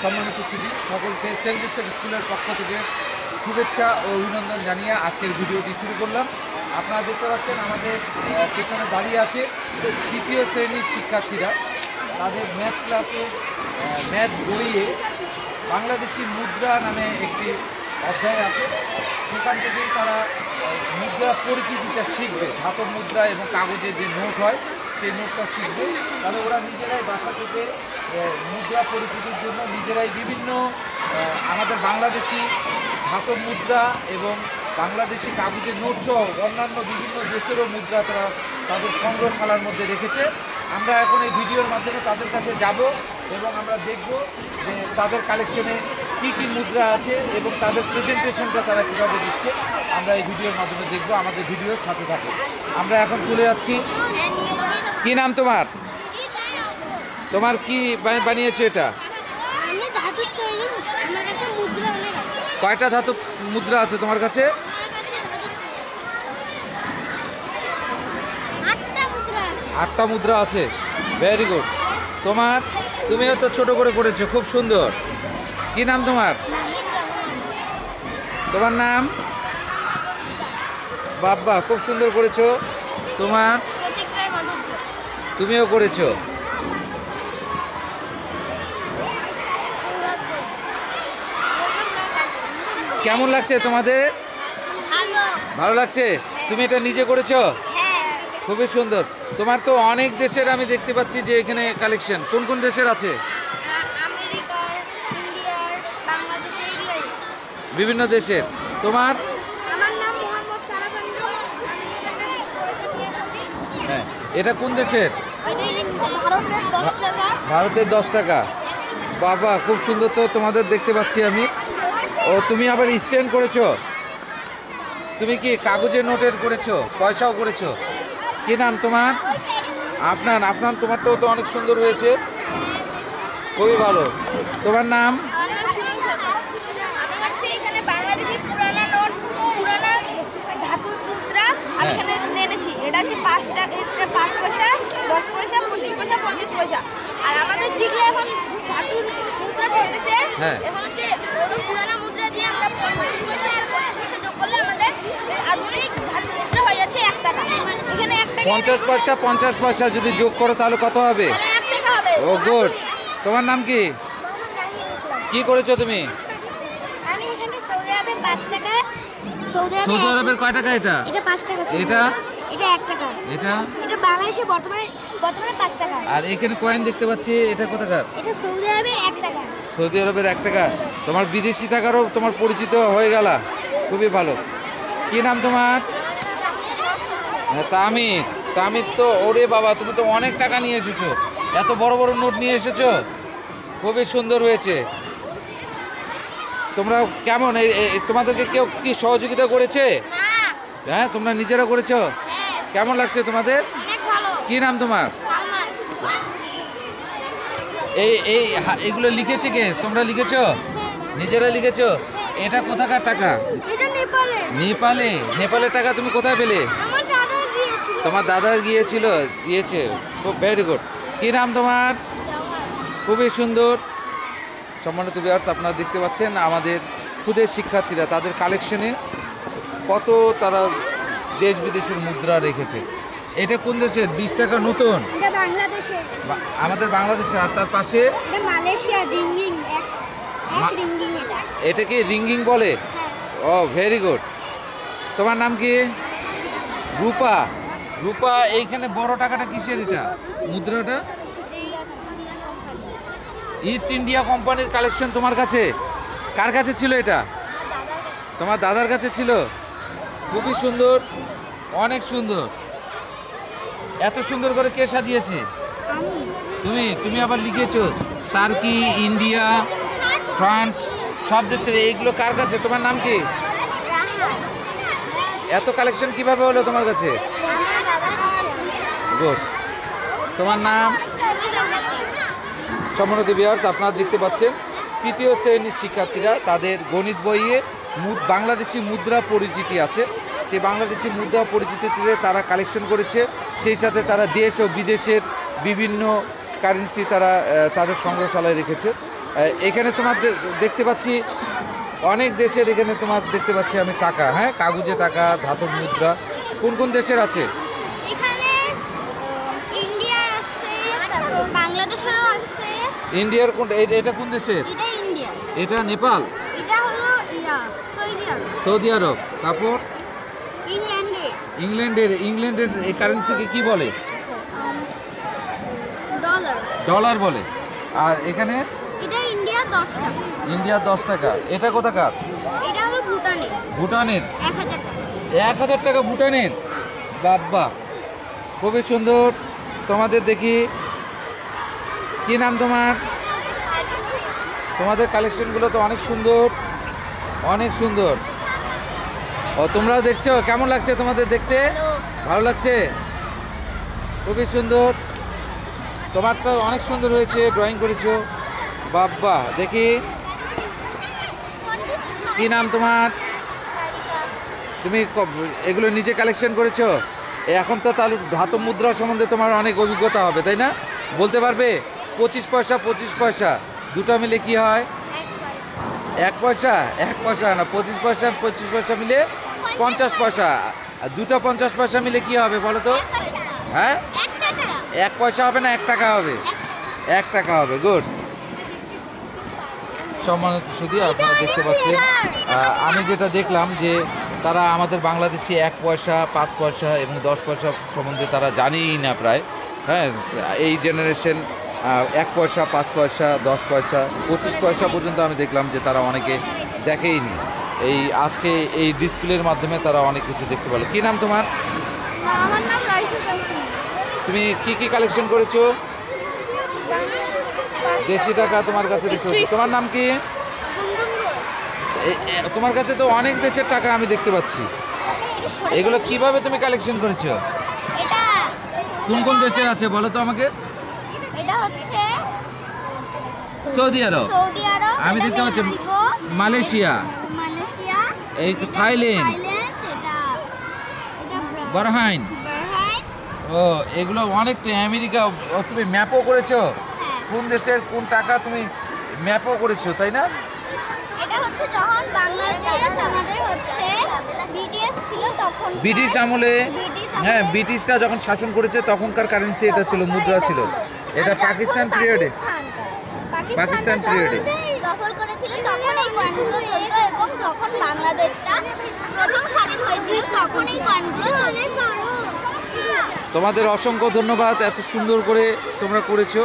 সম্মানিত শিল্পী সকলকে সেন্ট জোসেফ স্কুলের পক্ষ থেকে শুভেচ্ছা ও অভিনন্দন জানিয়ে আজকের ভিডিওটি শুরু করলাম। আপনারা দেখতে পাচ্ছেন আমাদের পেছনে দাঁড়িয়ে আছে তৃতীয় শ্রেণীর শিক্ষার্থীরা। তাদের ম্যাথ ক্লাসে ম্যাথ বইয়ে বাংলাদেশি মুদ্রা নামে একটি অধ্যায় আছে, সেখান থেকেই তারা মুদ্রা পরিচিতিটা শিখবে। ধাতব মুদ্রা এবং কাগজে যে নোট হয় সেই নোটটা শিখবে। তাহলে ওরা নিজেরাই বাসা থেকে মুদ্রা পরিচিতির জন্য নিজেরাই বিভিন্ন আমাদের বাংলাদেশি ধাতব মুদ্রা এবং বাংলাদেশি কাগজের নোট সহ অন্যান্য বিভিন্ন দেশেরও মুদ্রা তারা তাদের সংগ্রহশালার মধ্যে রেখেছে। আমরা এখন এই ভিডিওর মাধ্যমে তাদের কাছে যাব এবং আমরা দেখব যে তাদের কালেকশনে কী কী মুদ্রা আছে এবং তাদের প্রেজেন্টেশনটা তারা কীভাবে দিচ্ছে। আমরা এই ভিডিওর মাধ্যমে দেখব, আমাদের ভিডিওর সাথে থাকে। আমরা এখন চলে যাচ্ছি। কি নাম তোমার? তোমার কি বানিয়েছো এটা? কয়টা ধাতু মুদ্রা আছে তোমার কাছে? 8টা মুদ্রা আছে। Very good. তুমিও তো ছোট করে করেছো, খুব সুন্দর। কি নাম তোমার? তোমার নাম? বাবা, খুব সুন্দর করেছো। তুমিও করেছো। কেমন লাগছে তোমাদের? ভালো লাগছে? তুমি এটা নিজে করেছো? খুবই সুন্দর। তোমার তো অনেক দেশের আমি দেখতে পাচ্ছি যে এখানে কালেকশন। কোন কোন দেশের আছে? বিভিন্ন দেশের। তোমার? হ্যাঁ, এটা কোন দেশের? ভারতের 10 টাকা। বাবা, খুব সুন্দর তো তোমাদের দেখতে পাচ্ছি আমি। ও, তুমি আবার স্ট্যান্ড করেছো? তুমি কি কাগজের নোটের করেছো? পয়সাও করেছো? কি নাম তোমার? আপনার তোমারটাও তো অনেক সুন্দর হয়েছে, খুবই ভালো। তোমার নাম? এটা হচ্ছে 5 টাকা, 5 পয়সা, 10 পয়সা, 25 পয়সা, 50 পয়সা। আর আমাদের যেগুলো এখন ধাতুর মুদ্রা চলতেছে, এখন হচ্ছে পুরানা মুদ্রা দিয়ে আমরা 50 পয়সা আর 50 পয়সা যোগ করলে আমাদের আধুনিক ধাতু মুদ্রা হয়ে যাচ্ছে 1 টাকা। এখানে 1 টাকা 50 পয়সা যদি যোগ করো তাহলে কত হবে? 1 টাকা হবে। ও গুড। তোমার নাম কি? কি করেছো তুমি? আমি এখানে সৌদি আরবে 5 টাকা। সৌদি আরবের কয় টাকা এটা? এটা 5 টাকা। এটা 1 টাকা। এটা বাংলাদেশে বর্তমানে 5 টাকা। আর এখানে কয়েন দেখতে পাচ্ছি, এটা কোথাকার? এটা সৌদি আরবের 1 টাকা। সৌদি আরবের 1 টাকা। তোমার বিদেশি টাকারও তোমার পরিচিত হয়ে গেল, খুবই ভালো। কি নাম তোমার? তামিদ তো। ওরে বাবা, তুমি তো অনেক টাকা নিয়ে এসেছো, এত বড় বড় নোট নিয়ে এসেছো, খুবই সুন্দর হয়েছে। তোমরা কেমন, তোমাদেরকে কেউ কি সহযোগিতা করেছে? হ্যাঁ, তোমরা নিজেরা করেছো? কেমন লাগছে তোমাদের? কি নাম তোমার? এইগুলো লিখেছে কে? তোমরা লিখেছো? নিজেরা লিখেছো? এটা কোথাকার টাকা? নেপালের টাকা। তুমি কোথায় পেলে? তোমার দাদা দিয়েছে। খুব ভেরি গুড। কি নাম তোমার? খুবই সুন্দর। সম্মানিত ভিউয়ার্স, আপনারা দেখতে পাচ্ছেন আমাদের খুদের শিক্ষার্থীরা তাদের কালেকশনে কত তারা দেশ বিদেশের মুদ্রা রেখেছে। এটা কোন দেশের? 20 টাকা নতুন, আমাদের বাংলাদেশে। আর তার পাশে এটা কি রিঙ্গিং বলে? ও, ভেরি গুড। তোমার নাম কি? রূপা। এইখানে বড় টাকাটা কিসের? এটা মুদ্রাটা ইস্ট ইন্ডিয়া কোম্পানির কালেকশন তোমার কাছে। কার কাছে ছিল এটা? তোমার দাদার কাছে ছিল। খুবই সুন্দর, অনেক সুন্দর। এত সুন্দর করে কে সাজিয়েছে? তুমি আবার লিখেছো টার্কি, ইন্ডিয়া, ফ্রান্স, সব দেশের। এইগুলো কার কাছে? তোমার নাম কি? এত কালেকশন কিভাবে হলো তোমার কাছে? গুড। তোমার নাম? সম্মানিত ভিউয়ার্স, আপনারা দেখতে পাচ্ছেন তৃতীয় শ্রেণীর শিক্ষার্থীরা তাদের গণিত বইয়ে বাংলাদেশি মুদ্রা পরিচিতি আছে। সেই বাংলাদেশি মুদ্রা পরিচিতিতে তারা কালেকশন করেছে। সেই সাথে তারা দেশ ও বিদেশের বিভিন্ন কারেন্সি তারা তাদের সংগ্রহশালায় রেখেছে। এখানে তোমার দেখতে পাচ্ছি অনেক দেশের, এখানে তোমার দেখতে পাচ্ছি আমি টাকা, হ্যাঁ, কাগজে টাকা, ধাতব মুদ্রা। কোন কোন দেশের আছে? এখানে ইন্ডিয়ার আছে, তারপর বাংলাদেশেরও আছে। ইন্ডিয়ার কোন, এটা কোন দেশের? এটা ইন্ডিয়া। এটা নেপাল? এটা হলো সৌদি আরব। সৌদি আরব। তারপর ইংল্যান্ডের। ইংল্যান্ডের এই কারেন্সিকে কি বলে? ডলার। ডলার বলে। আর এখানে এটা ইন্ডিয়া 10 টাকা। ইন্ডিয়া 10 টাকা। এটা কোথাকার? এটা হলো ভুটানের। ভুটানের 1000 টাকা। 1000 টাকা ভুটানের। বাবা, খুবই সুন্দর। তোমাদের দেখি, কি নাম তোমার? তোমাদের কালেকশনগুলো তো অনেক সুন্দর, অনেক সুন্দর। ও, তোমরাও দেখছো? কেমন লাগছে তোমাদের দেখতে? ভালো লাগছে? খুবই সুন্দর। তোমারটা অনেক সুন্দর হয়েছে, ড্রয়িং করেছো। বাবা, দেখি কি নাম তোমার? তুমি এগুলো নিজে কালেকশন করেছো? এখন তো তাহলে ধাতব মুদ্রা সম্বন্ধে তোমার অনেক অভিজ্ঞতা হবে, তাই না? বলতে পারবে 25 পয়সা 25 পয়সা দুটো মিলে কি হয়? 1 পয়সা? 1 পয়সা না, 25 পয়সা 25 পয়সা মিলে 50 পয়সা। আর দুটো 50 পয়সা মিলে কি হবে বলো তো? হ্যাঁ, 1 পয়সা হবে না, 1 টাকা হবে। 1 টাকা হবে। গুড। সম্মানিত সুধী, আপনারা দেখতে পাচ্ছেন, আমি যেটা দেখলাম যে তারা আমাদের বাংলাদেশে 1 পয়সা, 5 পয়সা এবং 10 পয়সা সম্বন্ধে তারা জানেই না প্রায়। হ্যাঁ, এই জেনারেশন 1 পয়সা, 5 পয়সা, 10 পয়সা, 25 পয়সা পর্যন্ত আমি দেখলাম যে তারা অনেকে দেখেইনি। এই আজকে এই ডিসপ্লের মাধ্যমে তারা অনেক কিছু দেখতে পেল। কী নাম তোমার? আমার নাম রাইসা কাসিম। তুমি কি কি কালেকশন করেছো? দেশি টাকা তোমার কাছে দেখতে পাচ্ছি। তোমার নাম কি? তোমার কাছে তো অনেক দেশের টাকা আমি দেখতে পাচ্ছি। এগুলো কিভাবে তুমি কালেকশন করেছো? এটা কোন কোন দেশের আছে বলো তো আমাকে? এটা হচ্ছে সৌদি আরব। সৌদি আরব। আমি দেখতে পাচ্ছি মালয়েশিয়া, মালয়েশিয়া, এই থাইল্যান্ড, এটা বাহরাইন। ও, এগুলো অনেক তো। আমেরিকা। ও, তুমি ম্যাপও করেছো? কোন দেশের কোন টাকা তুমি ম্যাপও করেছো, তাই না? এটা হচ্ছে যখন বাংলাদেশ আমাদের হচ্ছে ব্রিটিশ ছিল তখন, ব্রিটিশ আমলে, হ্যাঁ, ব্রিটিশরা যখন শাসন করেছে তখনকার কারেন্সি এটা ছিল, মুদ্রা ছিল। এটা পাকিস্তান পিরিয়ডে, পাকিস্তান পিরিয়ডে দখল করেছিল, তখন এই কয়েনগুলো চলতো। এবং যখন বাংলাদেশটা প্রথম স্বাধীন হয়েছিল তখন এই কয়েনগুলো চলতো। তোমাদের অসংখ্য ধন্যবাদ, এত সুন্দর করে তোমরা করেছো।